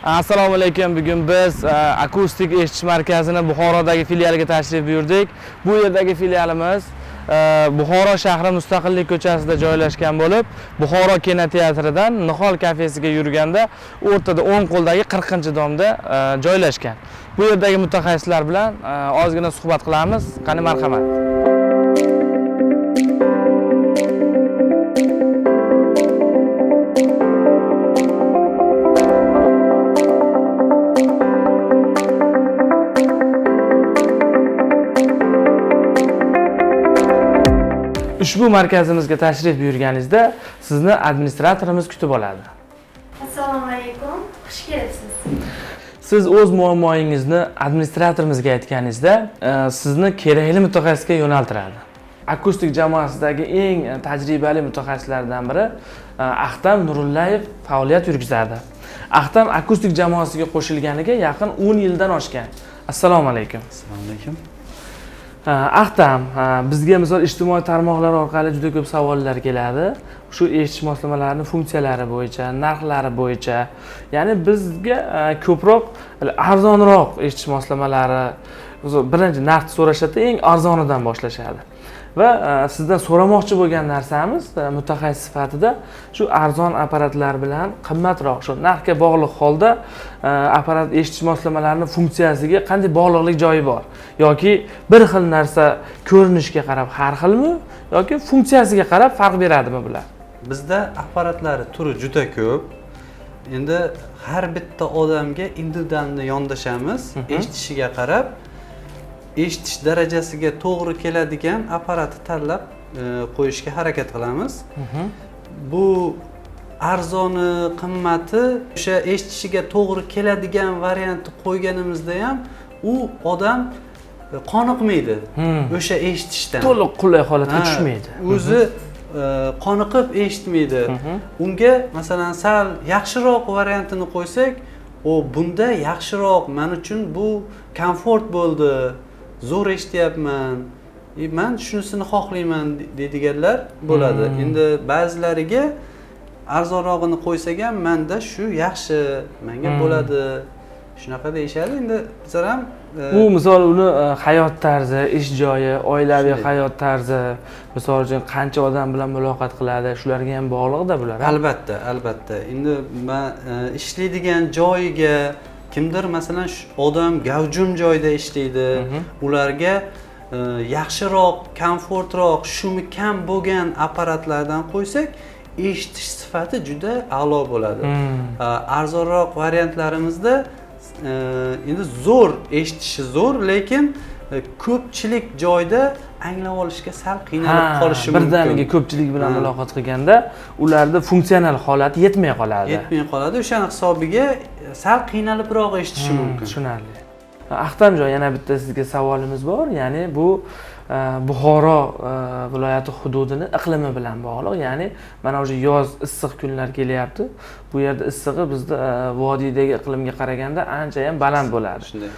Assalomu alaykum. Bugun biz akustik eshitish markazini Buxorodagi filialiga tashrif buyurdik. Bu yerdagi filialimiz Buxoro shahri Mustaqillik ko'chasida joylashgan bo'lib, Buxoro kinoteatridan Nihol kafesiga yurganda o'rtada o'ng qo'ldagi 40-domda joylashgan. Bu yerdagi mutaxassislar bilan ozgina suhbat qilamiz. Qani marhamat. Ushbu markazimizga tashrif buyurganingizda sizni administratorimiz kutib oladi. Assalomu alaykum, xush kelibsiz. Siz o'z muammoyingizni administratorimizga aytganingizda, sizni kerakli mutaxassisga yo'naltiradi. Akustik jamoasidagi eng tajribali mutaxassislardan biri Ahtam Nurullayev faoliyat yurgizadi. Ahtam akustik jamoasiga qo'shilganiga yaqin 10 yildan oshgan. Assalomu alaykum. Assalomu alaykum. Ahtam, bizga misol ijtimoiy tarmoqlar orqali juda ko'p savollar keladi. Shu eshitish moslamalarining funksiyalari bo'yicha, narxlari bo'yicha, ya'ni bizga ko'proq arzonroq eshitish moslamalari, birinchi narx so'rashadi, eng arzonidan boshlashadi. Va sizdan so'ramoqchi bo'lgan narsamiz mutaxassis sifatida shu arzon apparatlar bilan qimmatroq, shu narxga bog'liq holda apparat eshitish moslamalarining funksiyasiga qanday bog'liqlik joyi bor yoki bir xil narsa ko'rinishga qarab har xilmi yoki funksiyasiga qarab farq beradimi bular? Bizda apparatlari turi juda ko'p. Endi har bitta odamga individualni yondashamiz, eshitishiga qarab eshitish darajasiga to'g'ri keladigan apparatni tanlab qo'yishga harakat qilamiz. Bu arzoni, qimmati o'sha eshitishiga to'g'ri keladigan variantni qo'yganimizda ham u odam qoniqmaydi o'sha eshitishdan. To'liq qulay holatga tushmaydi. O'zi qoniqib eshitmaydi. Unga masalan sal yaxshiroq variantini qo'ysak, bunda yaxshiroq, men uchun bu komfort bo'ldi. Zo'r eshityapman. Men shunisini xohlayman deydiganlar bo'ladi. Endi ba'zilariga arzonrog'ini qo'ysak ham menda shu yaxshi, menga bo'ladi. Shunaqa deyishadi. Endi bizlar ham u misol uni hayot tarzi, ish joyi, oilaviy hayot tarzi, misol uchun qancha odam bilan muloqot qiladi, shularga ham bog'liq-da bular. Albatta, albatta. Endi men ishlaydigan joyiga kimdir masalan odam gavjum joyda ishlaydi, ularga yaxshiroq, komfortroq, shumi kam bo'lgan apparatlardan qo'ysak, eshitish sifati juda a'lo bo'ladi. Arzonroq variantlarimizda endi zo'r eshitishi zo'r, lekin ko'pchilik joyda anglab olishga sal qiynalib qolishi mumkin. Birdaniga ko'pchilik bilan muloqot qilganda ularda funksional holati yetmay qoladi. Yetmay qoladi. O'shaning hisobiga sal qiynalibroq eshitishi mumkin. Tushunarli. Ahtamjon, yana bitta sizga savolimiz bor. Ya'ni bu Buxoro viloyati hududini iqlimi bilan bog'liq. Ya'ni mana o'sha yoz issiq kunlar kelyapti. Bu yerda issig'i bizda vodiydagi iqlimga qaraganda ancha ham baland bo'ladi. Shunday.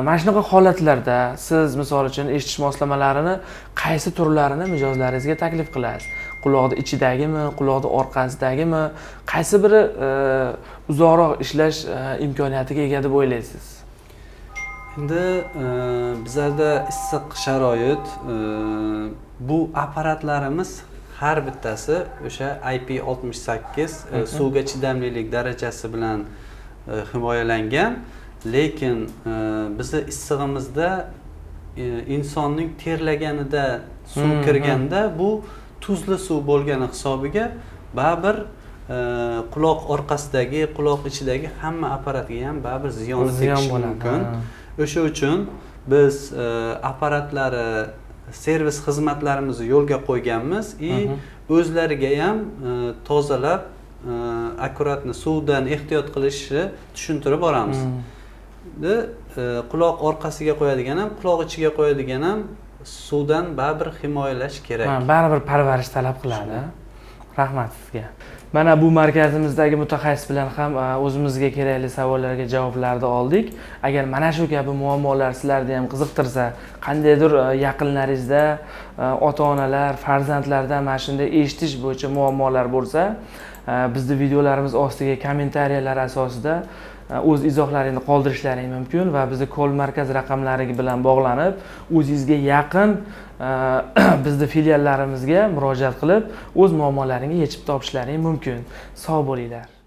Mana shunaqa holatlarda siz misol uchun eshitish moslamalarini qaysi turlarini mijozlaringizga taklif qilasiz? Quloqning ichidagimi, quloqning orqasidagimi, qaysi biri uzoqroq ishlash imkoniyatiga ega deb o'ylaysiz? Endi bizlarda issiq sharoit, bu apparatlarimiz har bittasi o'sha IP68 suvga chidamlilik darajasi bilan himoyalangan, lekin bizni issig'imizda insonning terlaganida suv kirganda bu tuzli suv bo'lgani hisobiga baribir quloq orqasidagi, quloq ichidagi hamma apparatga ham baribir ziyoni tegishi mumkin. O'sha uchun biz apparatlari servis xizmatlarimizni yo'lga qo'yganmiz o'zlariga ham tozalab akkuratni suvdan ehtiyot qilishni tushuntirib boramiz. Quloq orqasiga qo'yadigan ham, quloq ichiga qo'yadigan ham suvdan baribir himoyalash kerak. Baribir parvarish talab qiladi. Rahmat sizga. Mana bu markazimizdagi mutaxassis bilan ham o'zimizga kerakli savollarga javoblarni oldik. Agar mana shu kabi muammolar sizlarni ham qiziqtirsa, qandaydir yaqinlaringizda ota-onalar, farzandlarda mana shunday eshitish bo'yicha muammolar bo'lsa, bizning videolarimiz ostiga kommentariyalar asosida o'z izohlaringizni qoldirishlaring mumkin va bizni kol markazi raqamlari bilan bog'lanib, o'zingizga yaqin bizni filiallarimizga murojaat qilib, o'z muammolaringizni yechib topishlaring mumkin. Sog' bo'linglar.